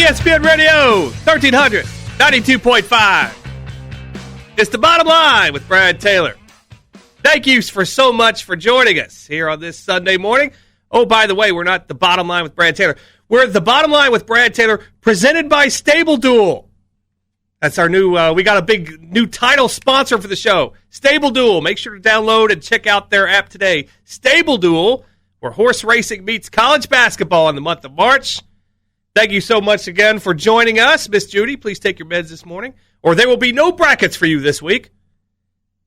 ESPN Radio, 1300, 92.5. It's the bottom line with Brad Taylor. Thank you so much for joining us here on this Sunday morning. Oh, by the way, we're not the bottom line with Brad Taylor. We're the bottom line with Brad Taylor, presented by Stable Duel. That's our new, we got a big new title sponsor for the show, Stable Duel. Make sure to download and check out their app today. Stable Duel, where horse racing meets college basketball in the month of March. Thank you so much again for joining us. Miss Judy, please take your meds this morning, or there will be no brackets for you this week.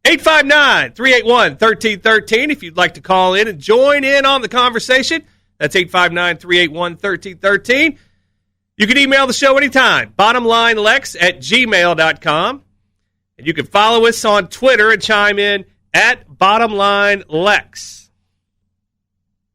859-381-1313 if you'd like to call in and join in on the conversation. That's 859-381-1313. You can email the show anytime, bottomlinelex@gmail.com. And you can follow us on Twitter and chime in at bottomlinelex.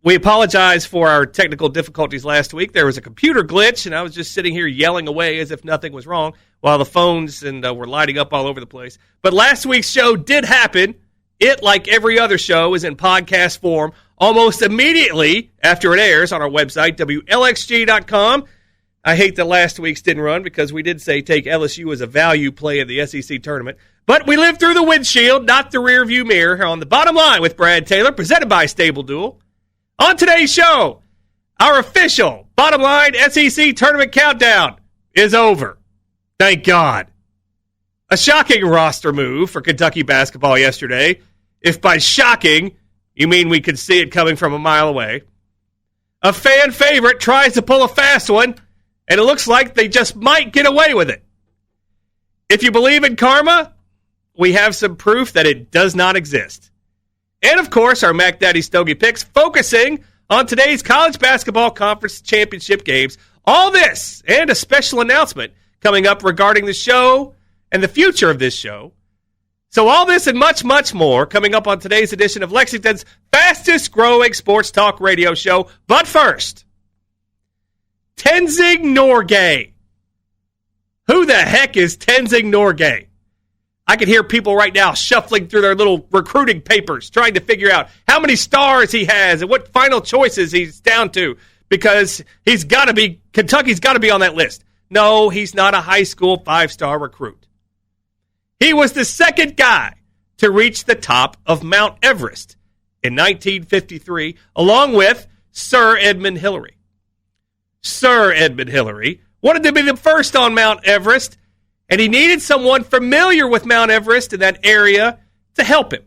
We apologize for our technical difficulties last week. There was a computer glitch, and I was just sitting here yelling away as if nothing was wrong while the phones were lighting up all over the place. But last week's show did happen. It, like every other show, is in podcast form almost immediately after it airs on our website, WLXG.com. I hate that last week's didn't run because we did say take LSU as a value play in the SEC tournament. But we lived through the windshield, not the rearview mirror, on the bottom line with Brad Taylor, presented by Stable Duel. On today's show, our official bottom line SEC tournament countdown is over. Thank God. A shocking roster move for Kentucky basketball yesterday. If by shocking, you mean we could see it coming from a mile away. A fan favorite tries to pull a fast one, and it looks like they just might get away with it. If you believe in karma, we have some proof that it does not exist. And, of course, our Mac Daddy Stogie picks focusing on today's college basketball conference championship games. All this and a special announcement coming up regarding the show and the future of this show. So all this and much, much more coming up on today's edition of Lexington's fastest-growing sports talk radio show. But first, Tenzing Norgay. Who the heck is Tenzing Norgay? I can hear people right now shuffling through their little recruiting papers trying to figure out how many stars he has and what final choices he's down to, because Kentucky's got to be on that list. No, he's not a high school 5-star recruit. He was the second guy to reach the top of Mount Everest in 1953, along with Sir Edmund Hillary. Sir Edmund Hillary wanted to be the first on Mount Everest, and he needed someone familiar with Mount Everest in that area to help him.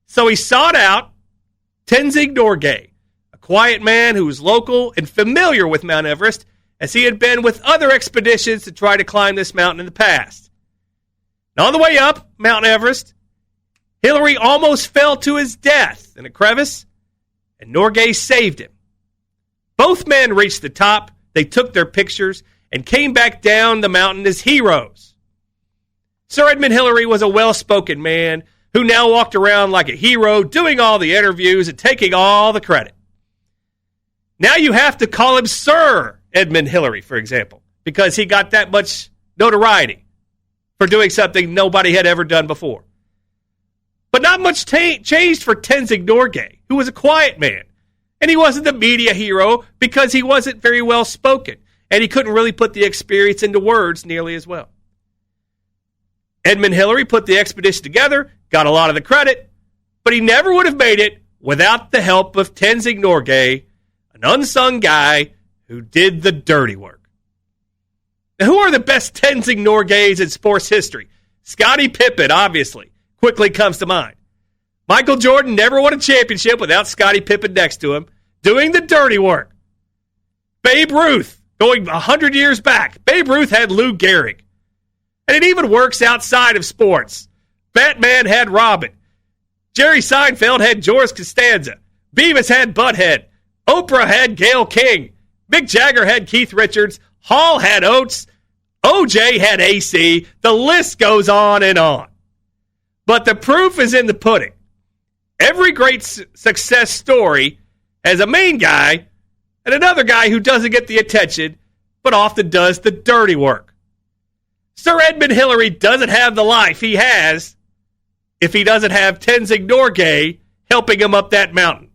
So he sought out Tenzing Norgay, a quiet man who was local and familiar with Mount Everest, as he had been with other expeditions to try to climb this mountain in the past. And on the way up Mount Everest, Hillary almost fell to his death in a crevice, and Norgay saved him. Both men reached the top, they took their pictures, and came back down the mountain as heroes. Sir Edmund Hillary was a well-spoken man who now walked around like a hero, doing all the interviews and taking all the credit. Now you have to call him Sir Edmund Hillary, for example, because he got that much notoriety for doing something nobody had ever done before. But not much changed for Tenzing Norgay, who was a quiet man. And he wasn't the media hero because he wasn't very well spoken, and he couldn't really put the experience into words nearly as well. Edmund Hillary put the expedition together, got a lot of the credit, but he never would have made it without the help of Tenzing Norgay, an unsung guy who did the dirty work. Now, who are the best Tenzing Norgays in sports history? Scottie Pippen, obviously, quickly comes to mind. Michael Jordan never won a championship without Scottie Pippen next to him, doing the dirty work. Babe Ruth, going 100 years back, Babe Ruth had Lou Gehrig. And it even works outside of sports. Batman had Robin. Jerry Seinfeld had George Costanza. Beavis had Butthead. Oprah had Gayle King. Mick Jagger had Keith Richards. Hall had Oates. OJ had AC. The list goes on and on. But the proof is in the pudding. Every great success story has a main guy and another guy who doesn't get the attention, but often does the dirty work. Sir Edmund Hillary doesn't have the life he has if he doesn't have Tenzing Norgay helping him up that mountain.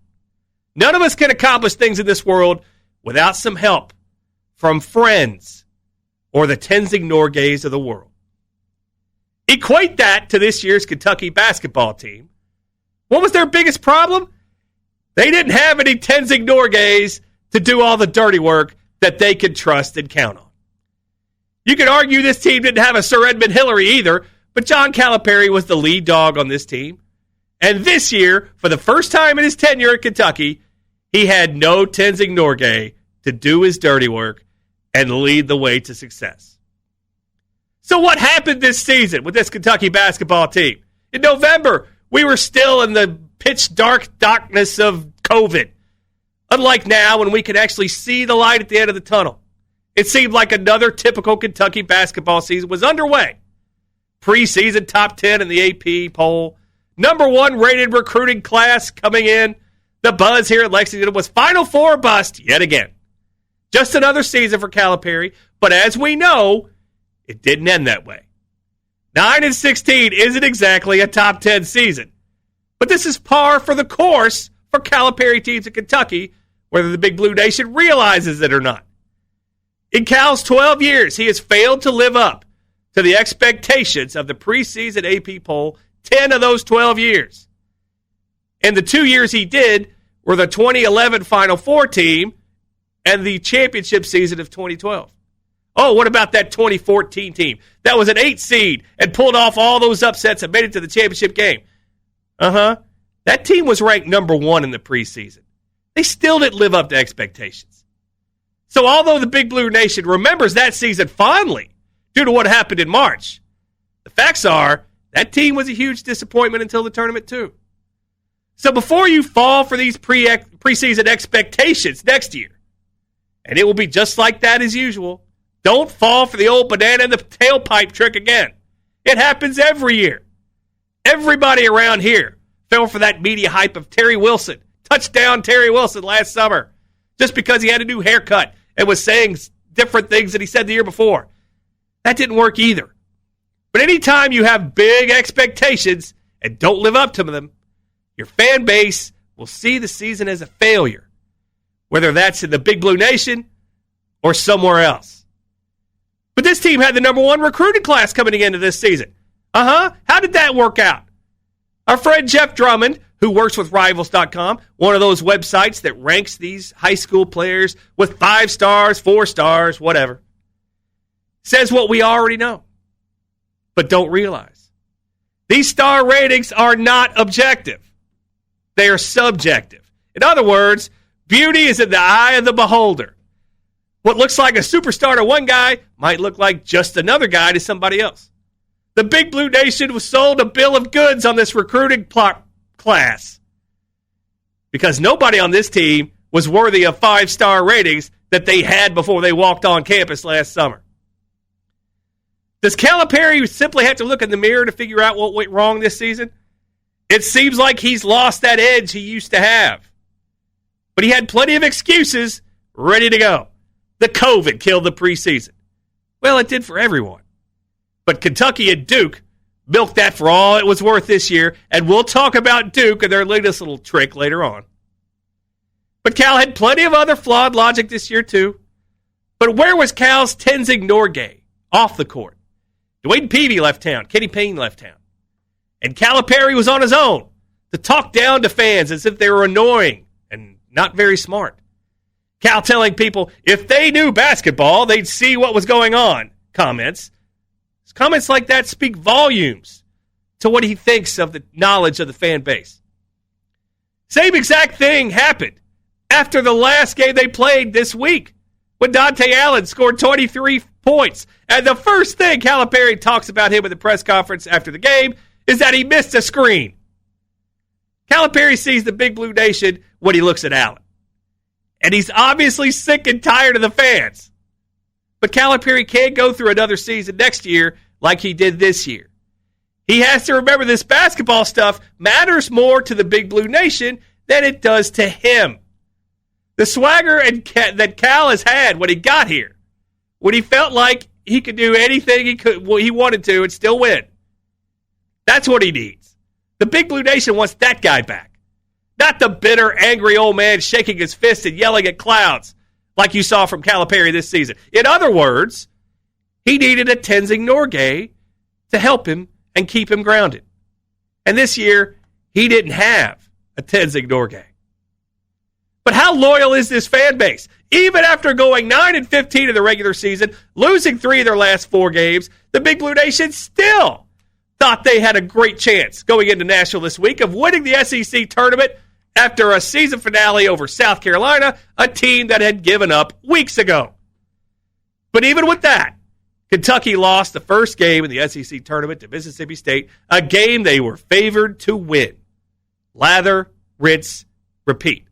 None of us can accomplish things in this world without some help from friends or the Tenzing Norgays of the world. Equate that to this year's Kentucky basketball team. What was their biggest problem? They didn't have any Tenzing Norgays to do all the dirty work that they could trust and count on. You could argue this team didn't have a Sir Edmund Hillary either, but John Calipari was the lead dog on this team. And this year, for the first time in his tenure at Kentucky, he had no Tenzing Norgay to do his dirty work and lead the way to success. So what happened this season with this Kentucky basketball team? In November, we were still in the pitch darkness of COVID. Unlike now, when we can actually see the light at the end of the tunnel. It seemed like another typical Kentucky basketball season was underway. Preseason top 10 in the AP poll. Number 1 rated recruiting class coming in. The buzz here at Lexington was Final Four bust yet again. Just another season for Calipari, but as we know, it didn't end that way. 9-16 isn't exactly a top 10 season, but this is par for the course for Calipari teams in Kentucky, whether the Big Blue Nation realizes it or not. In Cal's 12 years, he has failed to live up to the expectations of the preseason AP poll 10 of those 12 years. And the 2 years he did were the 2011 Final Four team and the championship season of 2012. Oh, what about that 2014 team? That was an 8 seed and pulled off all those upsets and made it to the championship game. That team was ranked number 1 in the preseason. They still didn't live up to expectations. So although the Big Blue Nation remembers that season fondly due to what happened in March, the facts are that team was a huge disappointment until the tournament too. So before you fall for these preseason expectations next year, and it will be just like that as usual, don't fall for the old banana in the tailpipe trick again. It happens every year. Everybody around here fell for that media hype of Terry Wilson, touchdown Terry Wilson last summer, just because he had a new haircut and was saying different things than he said the year before. That didn't work either. But anytime you have big expectations and don't live up to them, your fan base will see the season as a failure, whether that's in the Big Blue Nation or somewhere else. But this team had the number 1 recruiting class coming into this season. How did that work out? Our friend Jeff Drummond, who works with Rivals.com, one of those websites that ranks these high school players with 5 stars, 4 stars, whatever, says what we already know, but don't realize. These star ratings are not objective. They are subjective. In other words, beauty is in the eye of the beholder. What looks like a superstar to one guy might look like just another guy to somebody else. The Big Blue Nation was sold a bill of goods on this recruiting class because nobody on this team was worthy of 5-star ratings that they had before they walked on campus last summer. Does Calipari simply have to look in the mirror to figure out what went wrong this season? It seems like he's lost that edge he used to have. But he had plenty of excuses ready to go. The COVID killed the preseason. Well, it did for everyone. But Kentucky and Duke milked that for all it was worth this year, and we'll talk about Duke and their latest little trick later on. But Cal had plenty of other flawed logic this year, too. But where was Cal's Tenzing Norgay off the court? Dwayne Peavy left town. Kenny Payne left town. And Calipari was on his own to talk down to fans as if they were annoying and not very smart. Cal telling people if they knew basketball, they'd see what was going on. Comments like that speak volumes to what he thinks of the knowledge of the fan base. Same exact thing happened after the last game they played this week when Dante Allen scored 23 points. And the first thing Calipari talks about him at the press conference after the game is that he missed a screen. Calipari sees the Big Blue Nation when he looks at Allen. And he's obviously sick and tired of the fans. But Calipari can't go through another season next year like he did this year. He has to remember this basketball stuff matters more to the Big Blue Nation than it does to him. The swagger that Cal has had when he got here, when he felt like he could do anything he wanted to and still win, that's what he needs. The Big Blue Nation wants that guy back. Not the bitter, angry old man shaking his fist and yelling at clouds like you saw from Calipari this season. In other words, he needed a Tenzing Norgay to help him and keep him grounded. And this year, he didn't have a Tenzing Norgay. But how loyal is this fan base? Even after going 9-15 in the regular season, losing 3 of their last 4 games, the Big Blue Nation still thought they had a great chance going into Nashville this week of winning the SEC tournament after a season finale over South Carolina, a team that had given up weeks ago. But even with that, Kentucky lost the first game in the SEC tournament to Mississippi State, a game they were favored to win. Lather, rinse, repeat.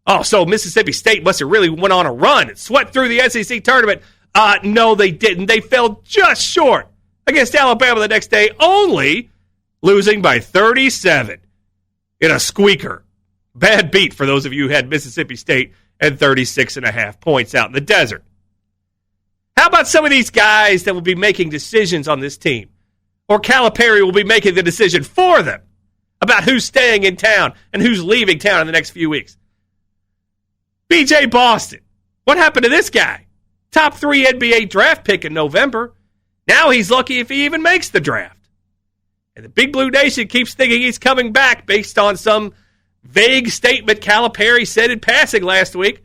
Oh, so Mississippi State must have really went on a run and swept through the SEC tournament. No, they didn't. They fell just short against Alabama the next day, only losing by 37 in a squeaker. Bad beat for those of you who had Mississippi State and 36.5 points out in the desert. How about some of these guys that will be making decisions on this team? Or Calipari will be making the decision for them about who's staying in town and who's leaving town in the next few weeks. B.J. Boston. What happened to this guy? Top 3 NBA draft pick in November. Now he's lucky if he even makes the draft. And the Big Blue Nation keeps thinking he's coming back based on some vague statement Calipari said in passing last week.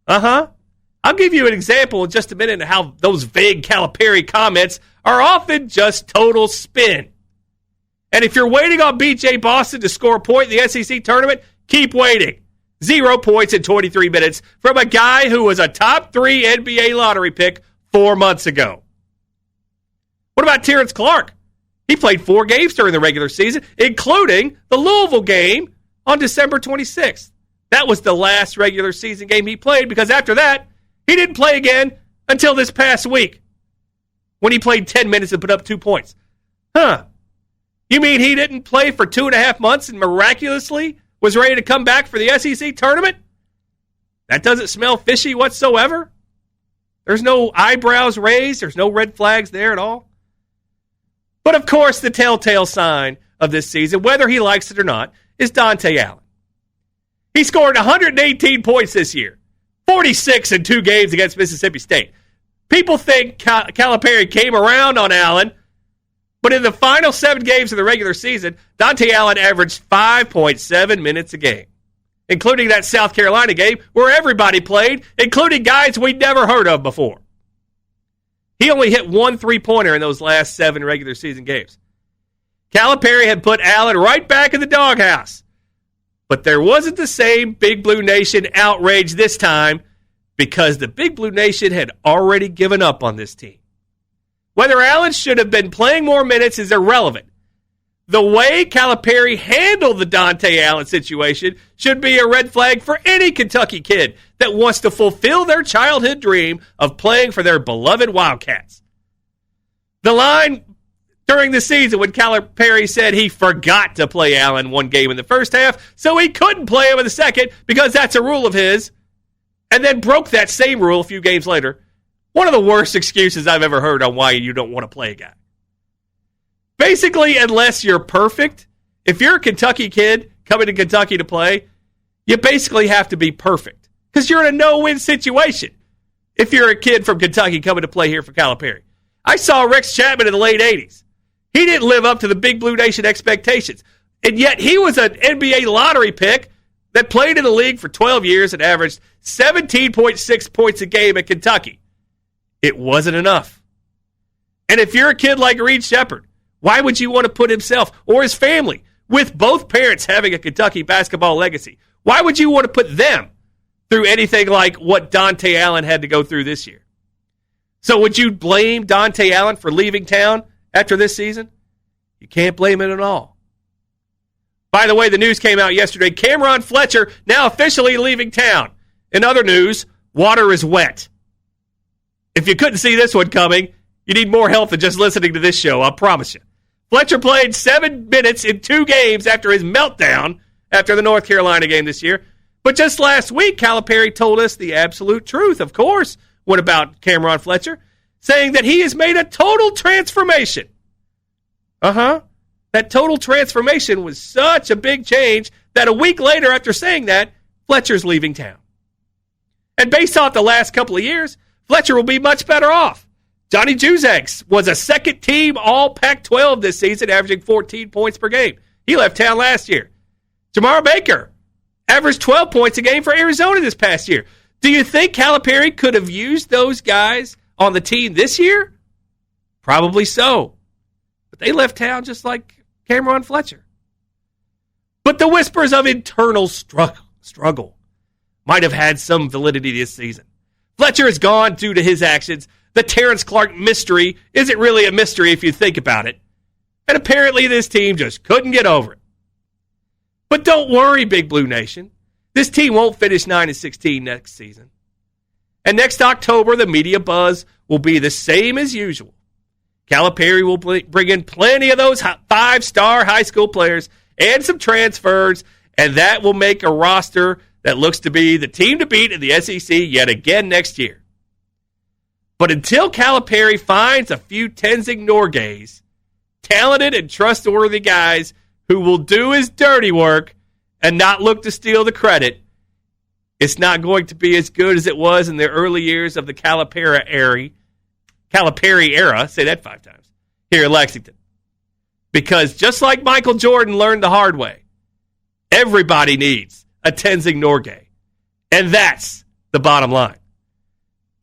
I'll give you an example in just a minute of how those vague Calipari comments are often just total spin. And if you're waiting on B.J. Boston to score a point in the SEC tournament, keep waiting. 0 points in 23 minutes from a guy who was a top 3 NBA lottery pick 4 months ago. What about Terrence Clark? He played 4 games during the regular season, including the Louisville game on December 26th. That was the last regular season game he played because after that, he didn't play again until this past week when he played 10 minutes and put up 2 points. You mean he didn't play for 2.5 months and miraculously was ready to come back for the SEC tournament? That doesn't smell fishy whatsoever. There's no eyebrows raised. There's no red flags there at all. But of course, the telltale sign of this season, whether he likes it or not, is Dante Allen. He scored 118 points this year, 46 in 2 games against Mississippi State. People think Calipari came around on Allen, but in the final 7 games of the regular season, Dante Allen averaged 5.7 minutes a game, including that South Carolina game where everybody played, including guys we'd never heard of before. He only hit 1 3-pointer in those last 7 regular season games. Calipari had put Allen right back in the doghouse, but there wasn't the same Big Blue Nation outrage this time because the Big Blue Nation had already given up on this team. Whether Allen should have been playing more minutes is irrelevant. The way Calipari handled the Dante Allen situation should be a red flag for any Kentucky kid that wants to fulfill their childhood dream of playing for their beloved Wildcats. The line during the season when Calipari said he forgot to play Allen 1 game in the first half, so he couldn't play him in the second because that's a rule of his, and then broke that same rule a few games later. One of the worst excuses I've ever heard on why you don't want to play a guy. Basically, unless you're perfect, if you're a Kentucky kid coming to Kentucky to play, you basically have to be perfect because you're in a no-win situation if you're a kid from Kentucky coming to play here for Calipari. I saw Rex Chapman in the late 80s. He didn't live up to the Big Blue Nation expectations, and yet he was an NBA lottery pick that played in the league for 12 years and averaged 17.6 points a game at Kentucky. It wasn't enough. And if you're a kid like Reed Shepherd, why would you want to put himself or his family, with both parents having a Kentucky basketball legacy, why would you want to put them through anything like what Dante Allen had to go through this year? So would you blame Dante Allen for leaving town after this season? You can't blame it at all. By the way, the news came out yesterday. Cameron Fletcher now officially leaving town. In other news, water is wet. If you couldn't see this one coming, you need more help than just listening to this show, I promise you. Fletcher played 7 minutes in 2 games after his meltdown after the North Carolina game this year. But just last week, Calipari told us the absolute truth, of course. What about Cameron Fletcher? Saying that he has made a total transformation. That total transformation was such a big change that a week later after saying that, Fletcher's leaving town. And based off the last couple of years, Fletcher will be much better off. Johnny Juzek was a second-team All-Pac-12 this season, averaging 14 points per game. He left town last year. Jamar Baker averaged 12 points a game for Arizona this past year. Do you think Calipari could have used those guys on the team this year? Probably so. But they left town just like Cameron Fletcher. But the whispers of internal struggle might have had some validity this season. Fletcher is gone due to his actions. The Terrence Clark mystery isn't really a mystery if you think about it. And apparently this team just couldn't get over it. But don't worry, Big Blue Nation. This team won't finish 9-16 next season. And next October, the media buzz will be the same as usual. Calipari will bring in plenty of those five-star high school players and some transfers, and that will make a roster that looks to be the team to beat in the SEC yet again next year. But until Calipari finds a few Tenzing Norgays, talented and trustworthy guys who will do his dirty work and not look to steal the credit, it's not going to be as good as it was in the early years of the Calipari era, say that 5 times, here in Lexington. Because just like Michael Jordan learned the hard way, everybody needs a Tenzing Norgay. And that's the bottom line.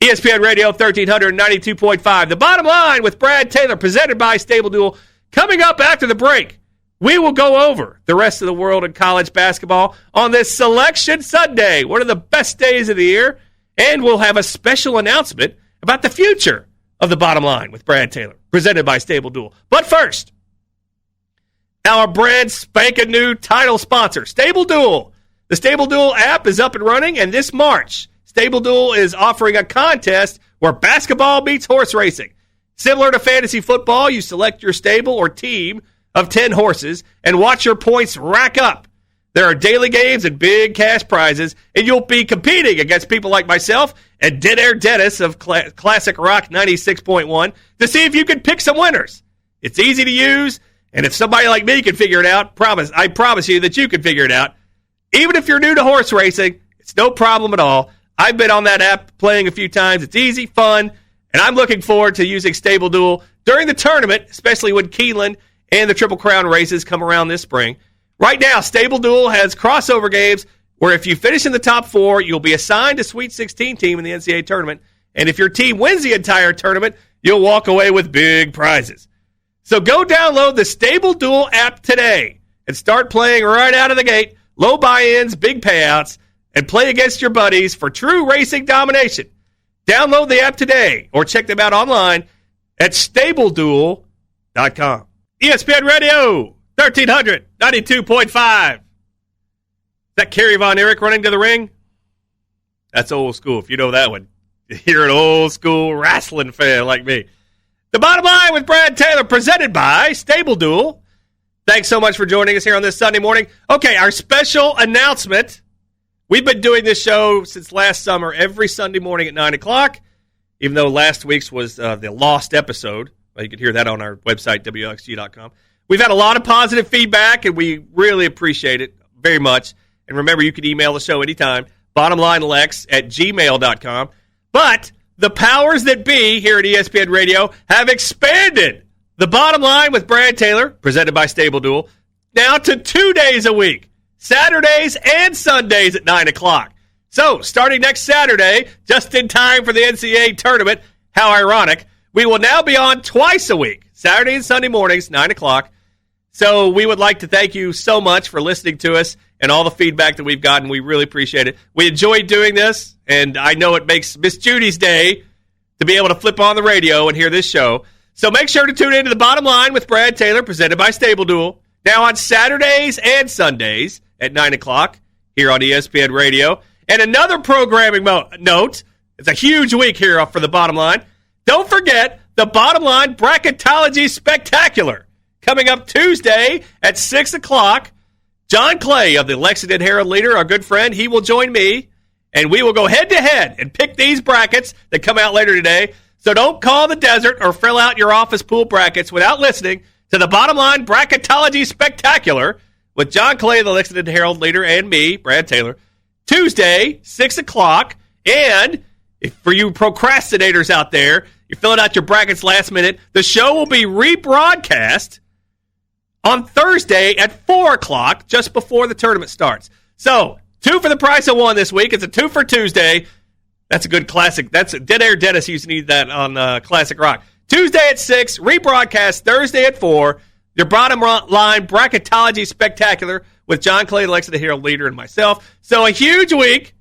ESPN Radio 1392.5. The Bottom Line with Brad Taylor, presented by Stable Duel. Coming up after the break, we will go over the rest of the world in college basketball on this Selection Sunday, one of the best days of the year, and we'll have a special announcement about the future of the Bottom Line with Brad Taylor, presented by Stable Duel. But first, our brand spanking new title sponsor, Stable Duel. The Stable Duel app is up and running, and this March, Stable Duel is offering a contest where basketball meets horse racing. Similar to fantasy football, you select your stable or team of 10 horses and watch your points rack up. There are daily games and big cash prizes, and you'll be competing against people like myself and Dead Air Dennis of Classic Rock 96.1 to see if you can pick some winners. It's easy to use, and if somebody like me can figure it out, I promise you that you can figure it out. Even if you're new to horse racing, it's no problem at all. I've been on that app playing a few times. It's easy, fun, and I'm looking forward to using Stable Duel during the tournament, especially when Keeneland and the Triple Crown races come around this spring. Right now, Stable Duel has crossover games where if you finish in the top 4, you'll be assigned a Sweet 16 team in the NCAA tournament. And if your team wins the entire tournament, you'll walk away with big prizes. So go download the Stable Duel app today and start playing right out of the gate. Low buy-ins, big payouts, and play against your buddies for true racing domination. Download the app today or check them out online at StableDuel.com. ESPN Radio 1392.5. Is that Kerry Von Erich running to the ring? That's old school, if you know that one. You're an old school wrestling fan like me. The Bottom Line with Brad Taylor, presented by Stable Duel. Thanks so much for joining us here on this Sunday morning. Okay, our special announcement. We've been doing this show since last summer, every Sunday morning at 9 o'clock, even though last week's was the lost episode. Well, you can hear that on our website, WXG.com. We've had a lot of positive feedback, and we really appreciate it very much. And remember, you can email the show anytime, bottomlinelex@gmail.com. But the powers that be here at ESPN Radio have expanded the Bottom Line with Brad Taylor, presented by Stable Duel, now to 2 days a week. Saturdays and Sundays at 9 o'clock. So, starting next Saturday, just in time for the NCAA tournament, how ironic, we will now be on twice a week, Saturday and Sunday mornings, 9 o'clock. So, we would like to thank you so much for listening to us and all the feedback that we've gotten. We really appreciate it. We enjoy doing this, and I know it makes Miss Judy's day to be able to flip on the radio and hear this show. So, make sure to tune into the Bottom Line with Brad Taylor, presented by Stable Duel, now on Saturdays and Sundays at 9 o'clock here on ESPN Radio. And another programming note, it's a huge week here for the Bottom Line. Don't forget the Bottom Line Bracketology Spectacular coming up Tuesday at 6 o'clock. John Clay of the Lexington Herald-Leader, our good friend, he will join me, and we will go head-to-head and pick these brackets that come out later today. So don't call the desert or fill out your office pool brackets without listening to the Bottom Line Bracketology Spectacular with John Clay, the Lexington Herald-Leader, and me, Brad Taylor, Tuesday, 6 o'clock. And if for you procrastinators out there, You're filling out your brackets last minute. The show will be rebroadcast on Thursday at 4 o'clock, just before the tournament starts. So, 2 for the price of 1 this week. It's a 2 for Tuesday. That's a good classic. That's Dead Air Dennis used to need that on Classic Rock. Tuesday at 6, rebroadcast Thursday at 4. Your bottom line bracketology spectacular with John Clay, Lexington Herald leader, and myself. So a huge week.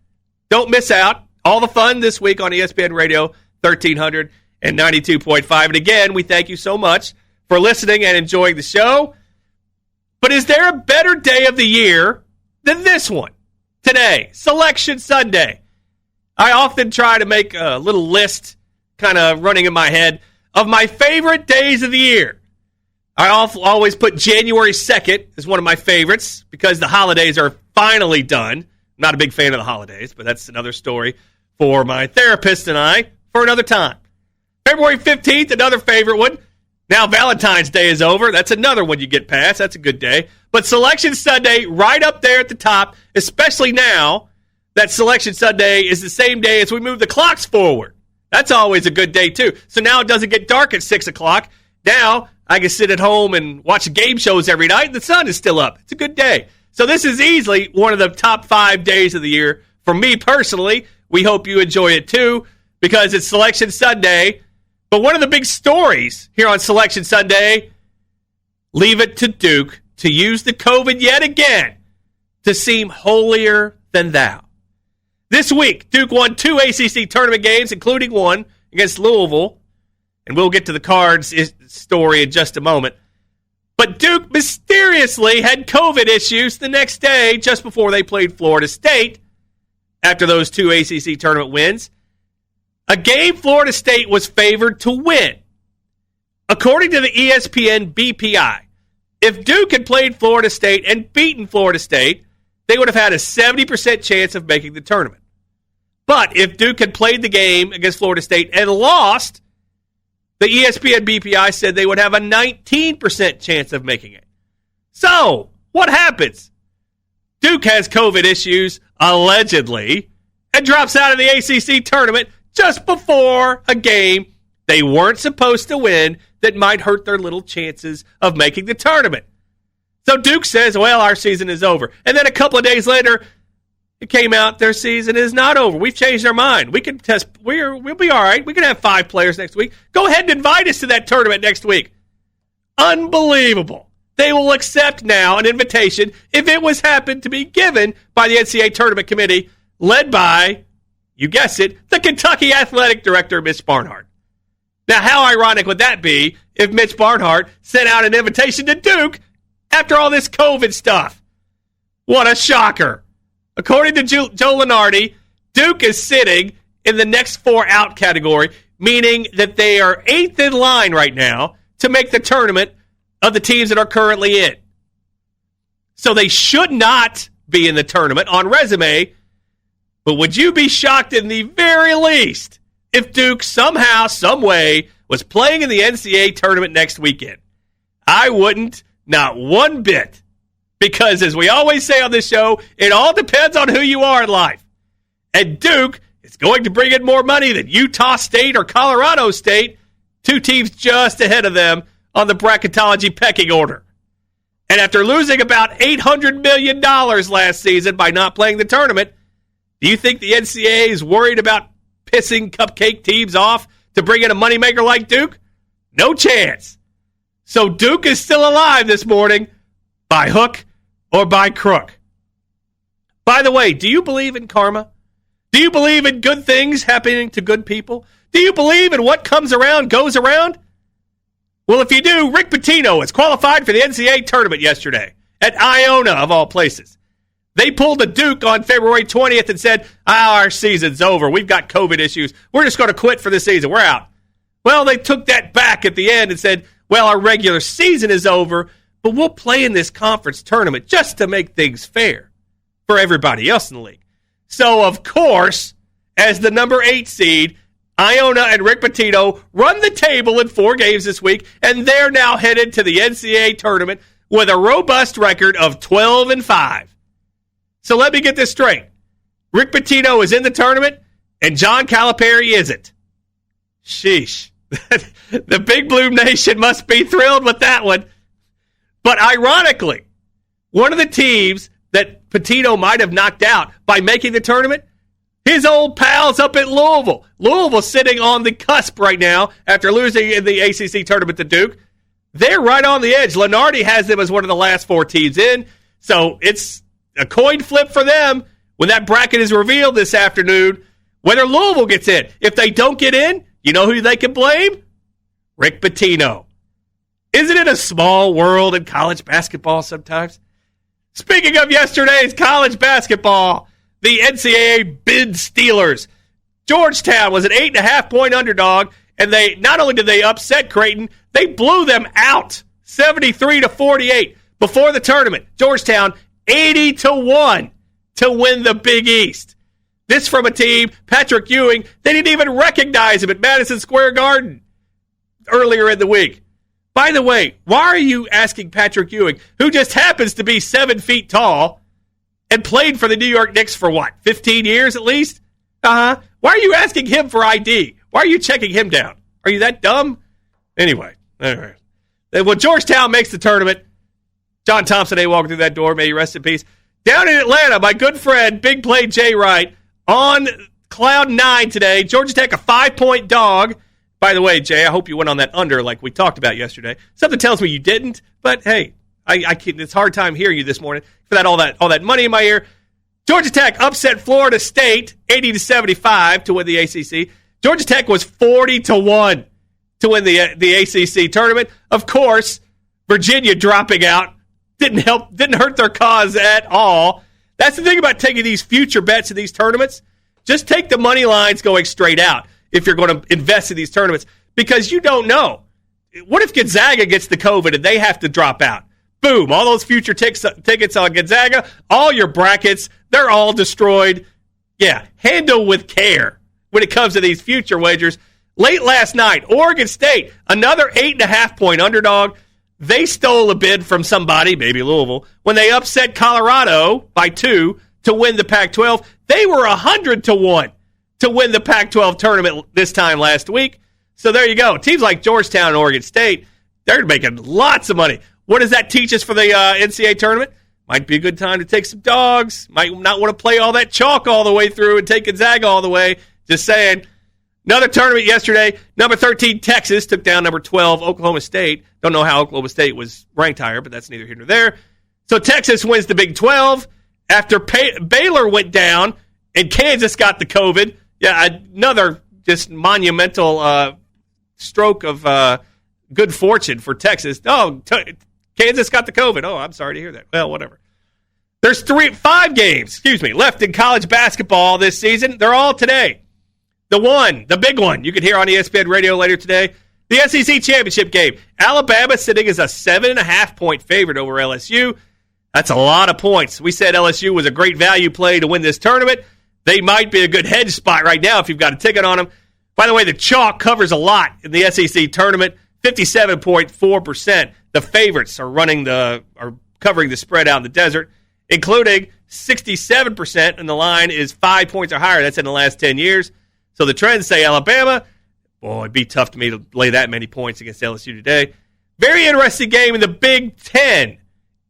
Don't miss out. All the fun this week on ESPN Radio 1300 and 92.5. And again, we thank you so much for listening and enjoying the show. But is there a better day of the year than this one? Today, Selection Sunday. I often try to make a little list kind of running in my head of my favorite days of the year. I always put January 2nd as one of my favorites because the holidays are finally done. I'm not a big fan of the holidays, but that's another story for my therapist and I for another time. February 15th, another favorite one. Now Valentine's Day is over. That's another one you get past. That's a good day. But Selection Sunday right up there at the top, especially now that Selection Sunday is the same day as we move the clocks forward. That's always a good day, too. So now it doesn't get dark at 6 o'clock. Now I can sit at home and watch game shows every night, and the sun is still up. It's a good day. So this is easily one of the top 5 days of the year for me personally. We hope you enjoy it, too, because it's Selection Sunday. But one of the big stories here on Selection Sunday, leave it to Duke to use the COVID yet again to seem holier than thou. This week, Duke won 2 ACC tournament games, including one against Louisville. And we'll get to the Cards story in just a moment. But Duke mysteriously had COVID issues the next day, just before they played Florida State, after those 2 ACC tournament wins. A game Florida State was favored to win. According to the ESPN BPI, if Duke had played Florida State and beaten Florida State, they would have had a 70% chance of making the tournament. But if Duke had played the game against Florida State and lost, the ESPN BPI said they would have a 19% chance of making it. So, what happens? Duke has COVID issues, allegedly, and drops out of the ACC tournament just before a game they weren't supposed to win that might hurt their little chances of making the tournament. So Duke says, well, our season is over. And then a couple of days later, it came out their season is not over. We've changed our mind. We can test. We'll be all right. We can have 5 players next week. Go ahead and invite us to that tournament next week. Unbelievable. They will accept now an invitation if it was happened to be given by the NCAA Tournament Committee, led by, you guessed it, the Kentucky Athletic Director, Mitch Barnhart. Now, how ironic would that be if Mitch Barnhart sent out an invitation to Duke after all this COVID stuff? What a shocker. According to Joe Lunardi, Duke is sitting in the next 4 out category, meaning that they are 8th in line right now to make the tournament of the teams that are currently in. So they should not be in the tournament on resume, but would you be shocked in the very least if Duke somehow, some way, was playing in the NCAA tournament next weekend? I wouldn't, not one bit. Because, as we always say on this show, it all depends on who you are in life. And Duke is going to bring in more money than Utah State or Colorado State, 2 teams just ahead of them on the bracketology pecking order. And after losing about $800 million last season by not playing the tournament, do you think the NCAA is worried about pissing cupcake teams off to bring in a moneymaker like Duke? No chance. So Duke is still alive this morning, by hook or by crook. By the way, do you believe in karma? Do you believe in good things happening to good people? Do you believe in what comes around goes around? Well, if you do, Rick Pitino is qualified for the NCAA tournament yesterday at Iona, of all places. They pulled a Duke on February 20th and said, our season's over. We've got COVID issues. We're just going to quit for the season. We're out. Well, they took that back at the end and said, well, our regular season is over, but we'll play in this conference tournament just to make things fair for everybody else in the league. So, of course, as the number 8 seed, Iona and Rick Pitino run the table in 4 games this week, and they're now headed to the NCAA tournament with a robust record of 12-5. So let me get this straight. Rick Pitino is in the tournament, and John Calipari isn't. Sheesh. The Big Blue Nation must be thrilled with that one. But ironically, one of the teams that Pitino might have knocked out by making the tournament, his old pals up at Louisville. Louisville sitting on the cusp right now after losing in the ACC tournament to Duke. They're right on the edge. Lenardi has them as one of the last 4 teams in. So it's a coin flip for them when that bracket is revealed this afternoon, whether Louisville gets in. If they don't get in, you know who they can blame? Rick Pitino. Isn't it a small world in college basketball sometimes? Speaking of yesterday's college basketball, the NCAA bid stealers. Georgetown was an 8.5-point underdog, and they not only did they upset Creighton, they blew them out 73-48 before the tournament. Georgetown 80-1 to win the Big East. This from a team, Patrick Ewing, they didn't even recognize him at Madison Square Garden earlier in the week. By the way, why are you asking Patrick Ewing, who just happens to be 7 feet tall and played for the New York Knicks for 15 years at least? Why are you asking him for ID? Why are you checking him down? Are you that dumb? Anyway, all right. Well, Georgetown makes the tournament. John Thompson ain't walking through that door. May he rest in peace. Down in Atlanta, my good friend, big play Jay Wright, on cloud 9 today. Georgia Tech, a 5-point dog. By the way, Jay, I hope you went on that under like we talked about yesterday. Something tells me you didn't, but hey, I can't, it's a hard time hearing you this morning for all that money in my ear. Georgia Tech upset Florida State 80-75 to win the ACC. Georgia Tech was 40-1 to win the ACC tournament. Of course, Virginia dropping out didn't hurt their cause at all. That's the thing about taking these future bets in these tournaments. Just take the money lines going straight out if you're going to invest in these tournaments, because you don't know. What if Gonzaga gets the COVID and they have to drop out? Boom, all those future tickets on Gonzaga, all your brackets, they're all destroyed. Yeah, handle with care when it comes to these future wagers. Late last night, Oregon State, another 8.5-point underdog. They stole a bid from somebody, maybe Louisville, when they upset Colorado by 2 to win the Pac-12. They were 100-1 to win the Pac-12 tournament this time last week. So there you go. Teams like Georgetown and Oregon State, they're making lots of money. What does that teach us for the NCAA tournament? Might be a good time to take some dogs. Might not want to play all that chalk all the way through and take Gonzaga all the way. Just saying. Another tournament yesterday. Number 13, Texas, took down number 12, Oklahoma State. Don't know how Oklahoma State was ranked higher, but that's neither here nor there. So Texas wins the Big 12 after Baylor went down and Kansas got the COVID. Yeah, another just monumental stroke of good fortune for Texas. Oh, Kansas got the COVID. Oh, I'm sorry to hear that. Well, whatever. There's 5 games, left in college basketball this season. They're all today. The big one, you can hear on ESPN Radio later today, the SEC championship game. Alabama sitting as a 7.5-point favorite over LSU. That's a lot of points. We said LSU was a great value play to win this tournament. They might be a good hedge spot right now if you've got a ticket on them. By the way, the chalk covers a lot in the SEC tournament, 57.4%. The favorites are covering the spread out in the desert, including 67%, and the line is 5 points or higher. That's in the last 10 years. So the trends say Alabama. Boy, it'd be tough to me to lay that many points against LSU today. Very interesting game in the Big Ten.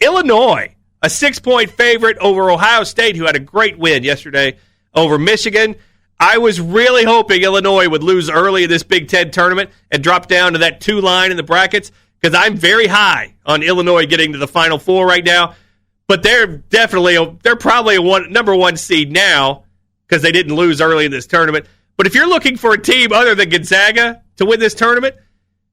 Illinois, a 6-point favorite over Ohio State, who had a great win yesterday over Michigan. I was really hoping Illinois would lose early in this Big Ten tournament and drop down to that 2 line in the brackets, because I'm very high on Illinois getting to the Final Four right now. But they're probably a number 1 seed now because they didn't lose early in this tournament. But if you're looking for a team other than Gonzaga to win this tournament,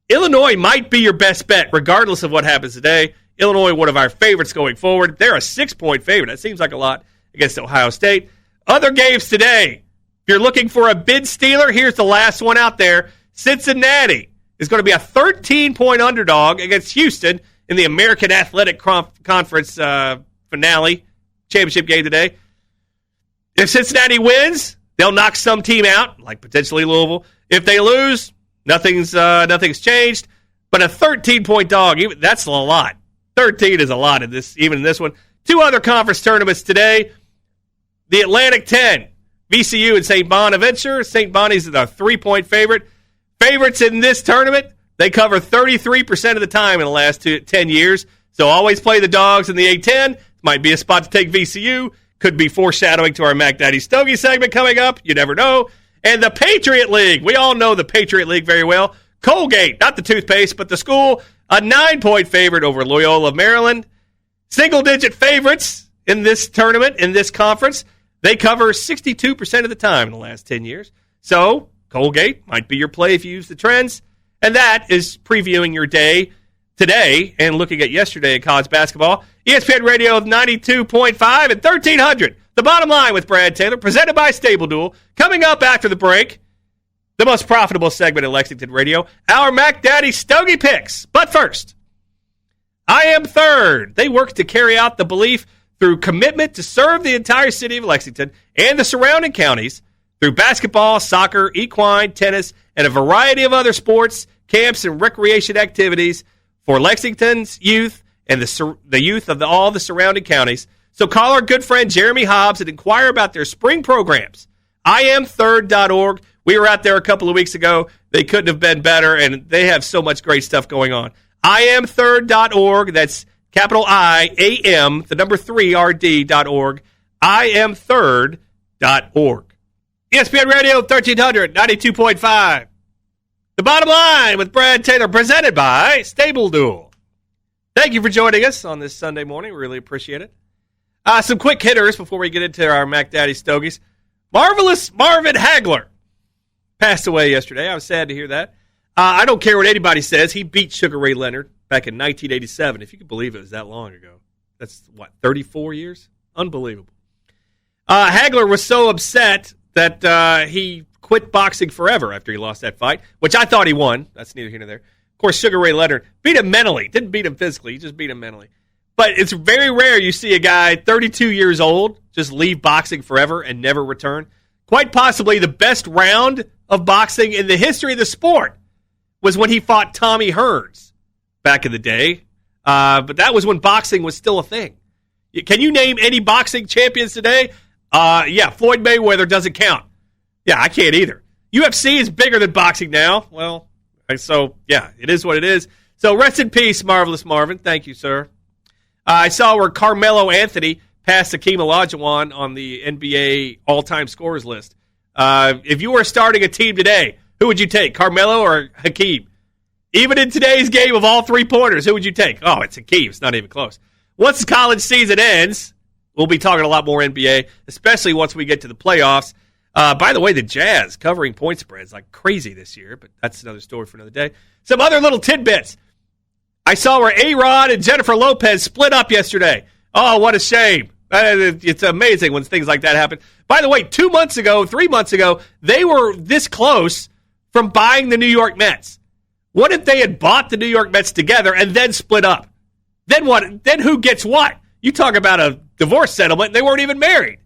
Illinois might be your best bet, regardless of what happens today. Illinois, one of our favorites going forward. They're a 6-point favorite. That seems like a lot against Ohio State. Other games today. If you're looking for a bid stealer, here's the last one out there. Cincinnati is going to be a 13-point underdog against Houston in the American Athletic Conference finale championship game today. If Cincinnati wins, they'll knock some team out, like potentially Louisville. If they lose, nothing's changed. But a 13-point dog, that's a lot. 13 is a lot even in this one. 2 other conference tournaments today. The Atlantic 10, VCU and St. Bonaventure. St. Bonnie's is a 3-point favorite. Favorites in this tournament, they cover 33% of the time in the last 10 years. So always play the dogs in the A-10. Might be a spot to take VCU. Could be foreshadowing to our Mac Daddy Stogie segment coming up. You never know. And the Patriot League. We all know the Patriot League very well. Colgate, not the toothpaste, but the school, a 9-point favorite over Loyola, Maryland. Single-digit favorites in this tournament, in this conference. They cover 62% of the time in the last 10 years. So Colgate might be your play if you use the trends. And that is previewing your day today and looking at yesterday in college basketball. ESPN Radio 92.5 and 1300. The Bottom Line with Brad Taylor, presented by Stable Duel. Coming up after the break, the most profitable segment in Lexington Radio, our Mac Daddy Stogie Picks. But first, I Am Third. They work to carry out the belief through commitment to serve the entire city of Lexington and the surrounding counties through basketball, soccer, equine, tennis, and a variety of other sports, camps, and recreation activities for Lexington's youth and the youth of all the surrounding counties. So call our good friend Jeremy Hobbs and inquire about their spring programs. IamThird.org. We were out there a couple of weeks ago. They couldn't have been better, and they have so much great stuff going on. IamThird.org. That's capital I-A-M, the number 3-R-D.org. IamThird.org. ESPN Radio 1300, 92.5. The Bottom Line with Brad Taylor, presented by Stable Duel. Thank you for joining us on this Sunday morning. We really appreciate it. Some quick hitters before we get into our Mac Daddy Stogies. Marvelous Marvin Hagler passed away yesterday. I was sad to hear that. I don't care what anybody says. He beat Sugar Ray Leonard back in 1987. If you can believe it was that long ago. That's, 34 years? Unbelievable. Hagler was so upset that he quit boxing forever after he lost that fight, which I thought he won. That's neither here nor there. Of course, Sugar Ray Leonard beat him mentally. Didn't beat him physically. He just beat him mentally. But it's very rare you see a guy 32 years old just leave boxing forever and never return. Quite possibly the best round of boxing in the history of the sport was when he fought Tommy Hearns back in the day. But that was when boxing was still a thing. Can you name any boxing champions today? Yeah, Floyd Mayweather doesn't count. Yeah, I can't either. UFC is bigger than boxing now. Well, so, yeah, it is what it is. So rest in peace, Marvelous Marvin. Thank you, sir. I saw where Carmelo Anthony passed Hakeem Olajuwon on the NBA all-time scorers list. If you were starting a team today, who would you take, Carmelo or Hakeem? Even in today's game of all three-pointers, who would you take? Oh, it's Hakeem. It's not even close. Once the college season ends, we'll be talking a lot more NBA, especially once we get to the playoffs. By the way, the Jazz covering point spreads like crazy this year, but that's another story for another day. Some other little tidbits. I saw where A-Rod and Jennifer Lopez split up yesterday. Oh, what a shame. It's amazing when things like that happen. By the way, 3 months ago, they were this close from buying the New York Mets. What if they had bought the New York Mets together and then split up? Then what? Then who gets what? You talk about a divorce settlement, and they weren't even married.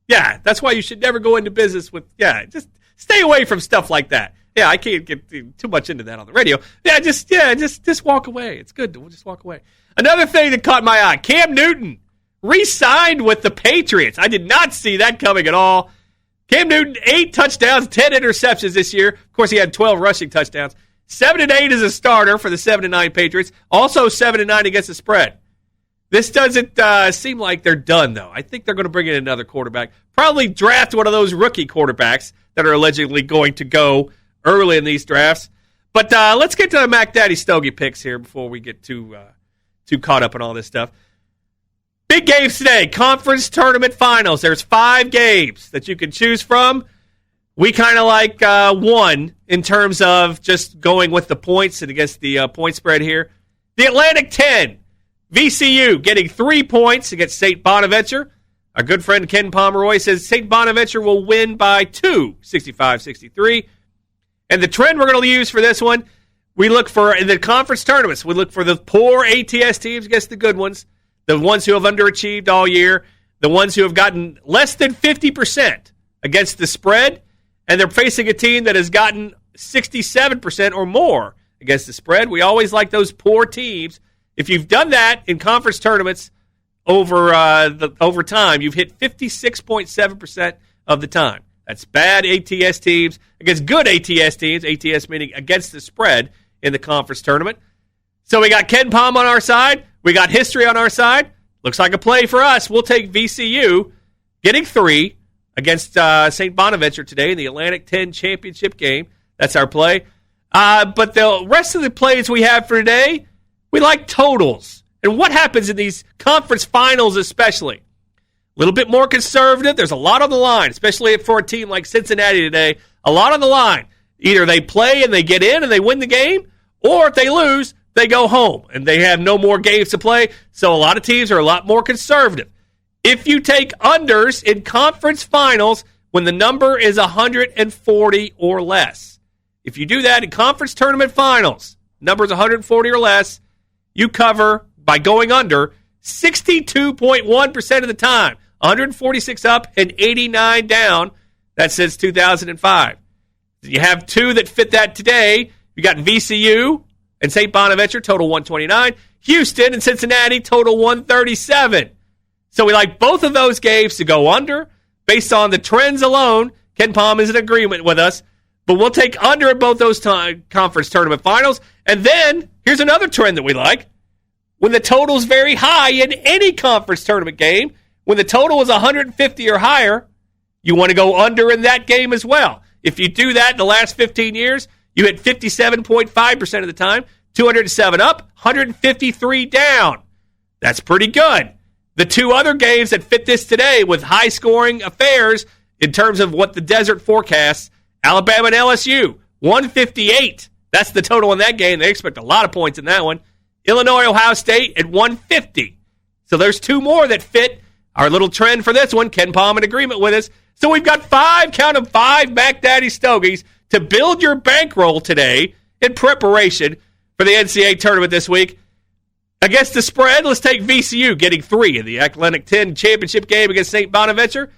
Yeah, that's why you should never go into business with, just stay away from stuff like that. Yeah, I can't get too much into that on the radio. Just walk away. It's good to just walk away. Another thing that caught my eye, Cam Newton re-signed with the Patriots. I did not see that coming at all. Cam Newton, 8 touchdowns, 10 interceptions this year. Of course, he had 12 rushing touchdowns. 7-8 as a starter for the 7-9 Patriots. Also 7-9 against the spread. This doesn't seem like they're done, though. I think they're going to bring in another quarterback. Probably draft one of those rookie quarterbacks that are allegedly going to go early in these drafts. But let's get to the Mac Daddy Stogie picks here before we get too caught up in all this stuff. Big games today. Conference tournament finals. There's 5 games that you can choose from. We kind of like one in terms of just going with the points and against the point spread here. The Atlantic 10. VCU getting 3 points against St. Bonaventure. Our good friend Ken Pomeroy says St. Bonaventure will win by 2, 65-63. And the trend we're going to use for this one, we look for, in the conference tournaments, we look for the poor ATS teams against the good ones, the ones who have underachieved all year, the ones who have gotten less than 50% against the spread, and they're facing a team that has gotten 67% or more against the spread. We always like those poor teams. If you've done that in conference tournaments over time, you've hit 56.7% of the time. That's bad ATS teams against good ATS teams, ATS meaning against the spread in the conference tournament. So we got Ken Pom on our side. We got history on our side. Looks like a play for us. We'll take VCU getting 3 against St. Bonaventure today in the Atlantic 10 championship game. That's our play. But the rest of the plays we have for today, we like totals. And what happens in these conference finals especially? A little bit more conservative. There's a lot on the line, especially for a team like Cincinnati today. A lot on the line. Either they play and they get in and they win the game, or if they lose, they go home and they have no more games to play. So a lot of teams are a lot more conservative. If you take unders in conference finals when the number is 140 or less, if you do that in conference tournament finals, number is 140 or less, you cover by going under 62.1% of the time. 146 up and 89 down. That's since 2005. You have 2 that fit that today. You got VCU and St. Bonaventure, total 129. Houston and Cincinnati, total 137. So we like both of those games to go under. Based on the trends alone, Ken Pom is in agreement with us. But we'll take under at both those conference tournament finals. And then, here's another trend that we like. When the total's very high in any conference tournament game, when the total is 150 or higher, you want to go under in that game as well. If you do that in the last 15 years, you hit 57.5% of the time, 207 up, 153 down. That's pretty good. The 2 other games that fit this today with high-scoring affairs in terms of what the desert forecasts, Alabama and LSU, 158. That's the total in that game. They expect a lot of points in that one. Illinois, Ohio State at 150. So there's 2 more that fit our little trend for this one. Ken Pom in agreement with us. So we've got 5 Mac Daddy Stogies to build your bankroll today in preparation for the NCAA tournament this week. Against the spread, let's take VCU getting 3 in the Atlantic 10 championship game against St. Bonaventure.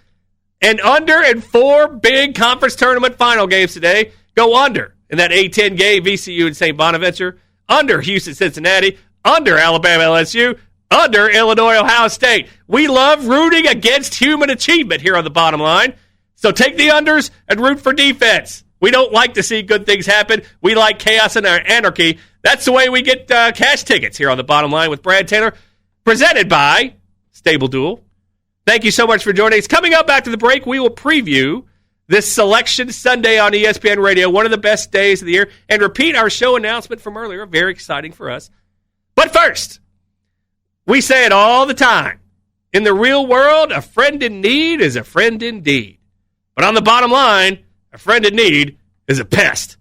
And under in 4 big conference tournament final games today. Go under in that A10 game, VCU and St. Bonaventure. Under Houston, Cincinnati. Under Alabama, LSU. Under Illinois, Ohio State. We love rooting against human achievement here on the bottom line. So take the unders and root for defense. We don't like to see good things happen. We like chaos and anarchy. That's the way we get cash tickets here on the bottom line with Brad Taylor. Presented by Stable Duel. Thank you so much for joining us. Coming up after the break, we will preview this Selection Sunday on ESPN Radio, one of the best days of the year, and repeat our show announcement from earlier. Very exciting for us. But first, we say it all the time. In the real world, a friend in need is a friend indeed. But on the bottom line, a friend in need is a pest.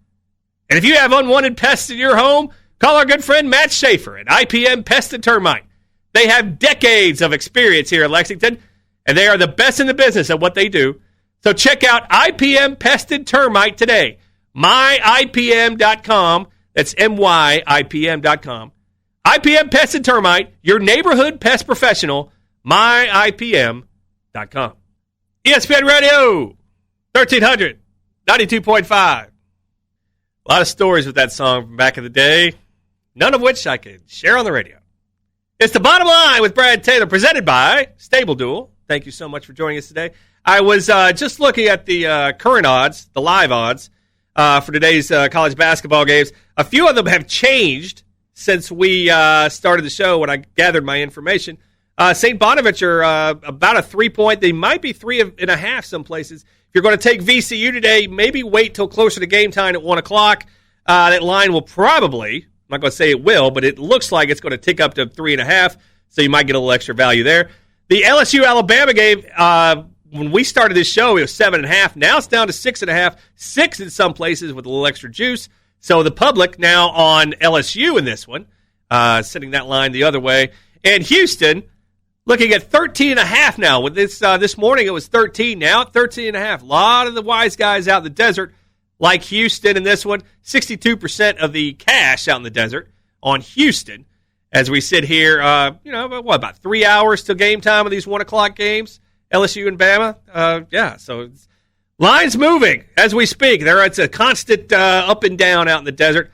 And if you have unwanted pests in your home, call our good friend Matt Schaefer at IPM Pest and Termite. They have decades of experience here in Lexington, and they are the best in the business at what they do. So check out IPM Pest and Termite today. MyIPM.com. That's MYIPM.com. IPM Pest and Termite, your neighborhood pest professional. MyIPM.com. ESPN Radio, 1300, 92.5. A lot of stories with that song from back in the day, none of which I can share on the radio. It's the bottom line with Brad Taylor, presented by Stable Duel. Thank you so much for joining us today. I was just looking at the current odds, the live odds, for today's college basketball games. A few of them have changed since we started the show when I gathered my information. St. Bonaventure, about a 3-point. They might be 3.5 some places. If you're going to take VCU today, maybe wait till closer to game time at 1 o'clock. That line will probably, I'm not going to say it will, but it looks like it's going to tick up to 3.5, so you might get a little extra value there. The LSU-Alabama game, when we started this show, it was 7.5. Now it's down to 6.5. 6 in some places with a little extra juice. So the public now on LSU in this one, sending that line the other way. And Houston, looking at 13.5 now. With this morning, it was 13. Now at 13.5. A lot of the wise guys out in the desert, like Houston in this one. 62% of the cash out in the desert on Houston. As we sit here, about 3 hours till game time of these 1 o'clock games, LSU and Bama. So lines moving as we speak. It's a constant up and down out in the desert.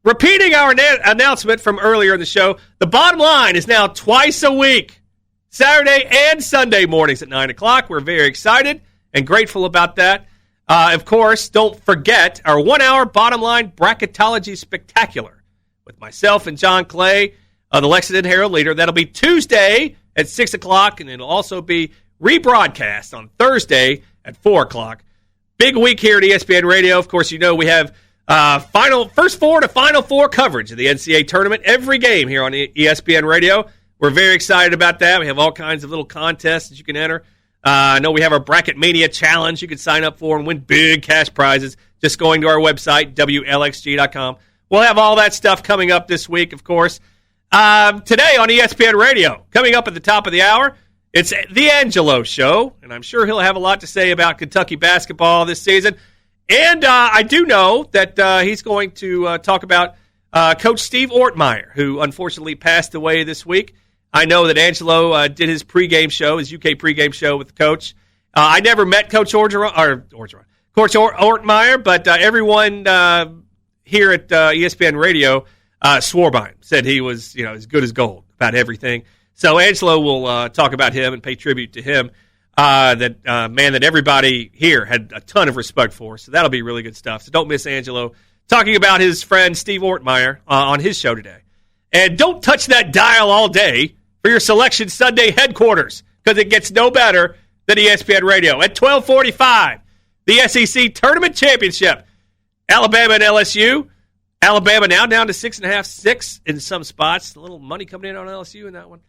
Repeating our announcement from earlier in the show, the bottom line is now twice a week, Saturday and Sunday mornings at 9 o'clock. We're very excited, and grateful about that. Of course, don't forget our 1-hour Bottom Line Bracketology Spectacular with myself and John Clay, the Lexington Herald Leader. That'll be Tuesday at 6 o'clock, and it'll also be rebroadcast on Thursday at 4 o'clock. Big week here at ESPN Radio. Of course, you know we have first four to Final Four coverage of the NCAA tournament every game here on ESPN Radio. We're very excited about that. We have all kinds of little contests that you can enter. I know we have our Bracket Mania Challenge you can sign up for and win big cash prizes just going to our website, WLXG.com. We'll have all that stuff coming up this week, of course. Today on ESPN Radio, coming up at the top of the hour, it's the Angelo Show, and I'm sure he'll have a lot to say about Kentucky basketball this season. And I do know that he's going to talk about Coach Steve Ortmeyer, who unfortunately passed away this week. I know that Angelo did his pregame show, his UK pregame show with the coach. I never met Coach Ortmeyer, but everyone here at ESPN Radio swore by him, said he was as good as gold about everything. So Angelo will talk about him and pay tribute to him, that man that everybody here had a ton of respect for. So that'll be really good stuff. So don't miss Angelo talking about his friend Steve Ortmeyer on his show today. And don't touch that dial all day for your Selection Sunday headquarters, because it gets no better than ESPN Radio. At 12:45, the SEC Tournament Championship. Alabama and LSU. Alabama now down to 6.5, 6 in some spots. A little money coming in on LSU in that one.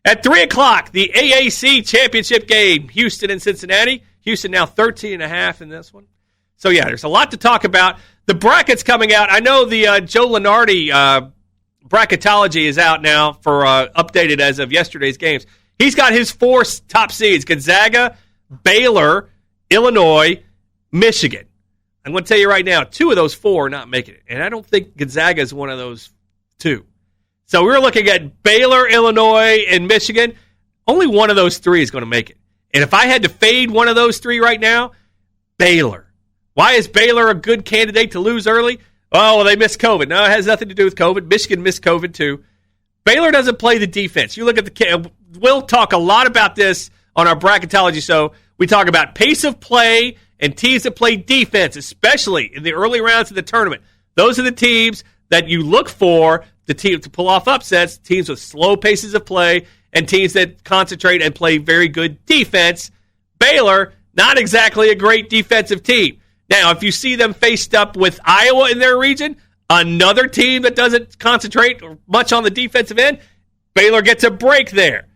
At 3 o'clock, the AAC Championship game. Houston and Cincinnati. Houston now 13.5 in this one. So, yeah, there's a lot to talk about. The bracket's coming out. I know the Joe Lunardi bracketology is out now for updated as of yesterday's games. He's got his 4 top seeds: Gonzaga, Baylor, Illinois, Michigan. I'm going to tell you right now, 2 of those 4 are not making it. And I don't think Gonzaga is one of those 2. So we're looking at Baylor, Illinois, and Michigan. Only one of those 3 is going to make it. And if I had to fade one of those 3 right now, Baylor. Why is Baylor a good candidate to lose early? Oh, well, they missed COVID. No, it has nothing to do with COVID. Michigan missed COVID, too. Baylor doesn't play the defense. You look at we'll talk a lot about this on our bracketology show. We talk about pace of play and teams that play defense, especially in the early rounds of the tournament. Those are the teams that you look for to pull off upsets, teams with slow paces of play and teams that concentrate and play very good defense. Baylor, not exactly a great defensive team. Now, if you see them faced up with Iowa in their region, another team that doesn't concentrate much on the defensive end, Baylor gets a break there.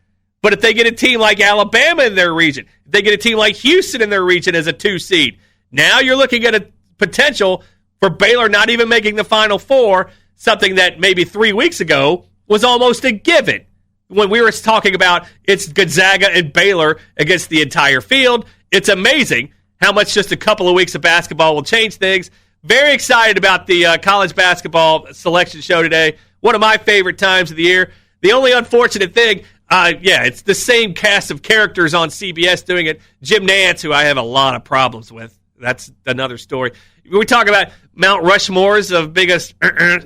But if they get a team like Alabama in their region, if they get a team like Houston in their region as a 2 seed, now you're looking at a potential for Baylor not even making the Final Four, something that maybe 3 weeks ago was almost a given. When we were talking about it's Gonzaga and Baylor against the entire field, it's amazing how much just a couple of weeks of basketball will change things. Very excited about the college basketball selection show today. One of my favorite times of the year. The only unfortunate thing, it's the same cast of characters on CBS doing it. Jim Nantz, who I have a lot of problems with. That's another story. We talk about Mount Rushmores of biggest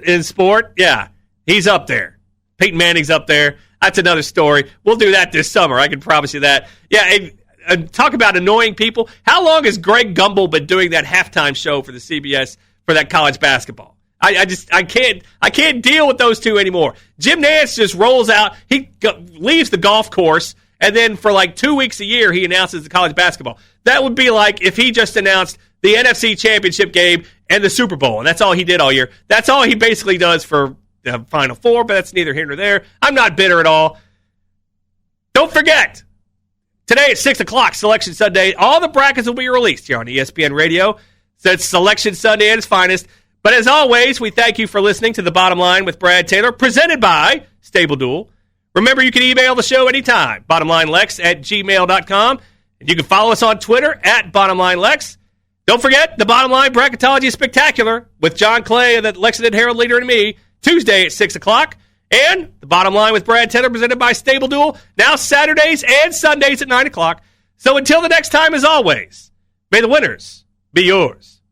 in sport. Yeah, he's up there. Peyton Manning's up there. That's another story. We'll do that this summer. I can promise you that. Yeah, and talk about annoying people. How long has Greg Gumbel been doing that halftime show for the CBS for that college basketball? I can't deal with those two anymore. Jim Nantz just rolls out. He leaves the golf course, and then for like 2 weeks a year, he announces the college basketball. That would be like if he just announced the NFC Championship game and the Super Bowl, and that's all he did all year. That's all he basically does for the Final Four, but that's neither here nor there. I'm not bitter at all. Don't forget, today at 6 o'clock, Selection Sunday, all the brackets will be released here on ESPN Radio. So it's Selection Sunday at its finest. But as always, we thank you for listening to The Bottom Line with Brad Taylor, presented by Stable Duel. Remember, you can email the show anytime, bottomlinelex@gmail.com. And you can follow us on Twitter at BottomLineLex. Don't forget, the Bottom Line Bracketology Spectacular with John Clay, the Lexington Herald Leader, and me, Tuesday at 6 o'clock. And The Bottom Line with Brad Taylor, presented by Stable Duel, now Saturdays and Sundays at 9 o'clock. So until the next time, as always, may the winners be yours.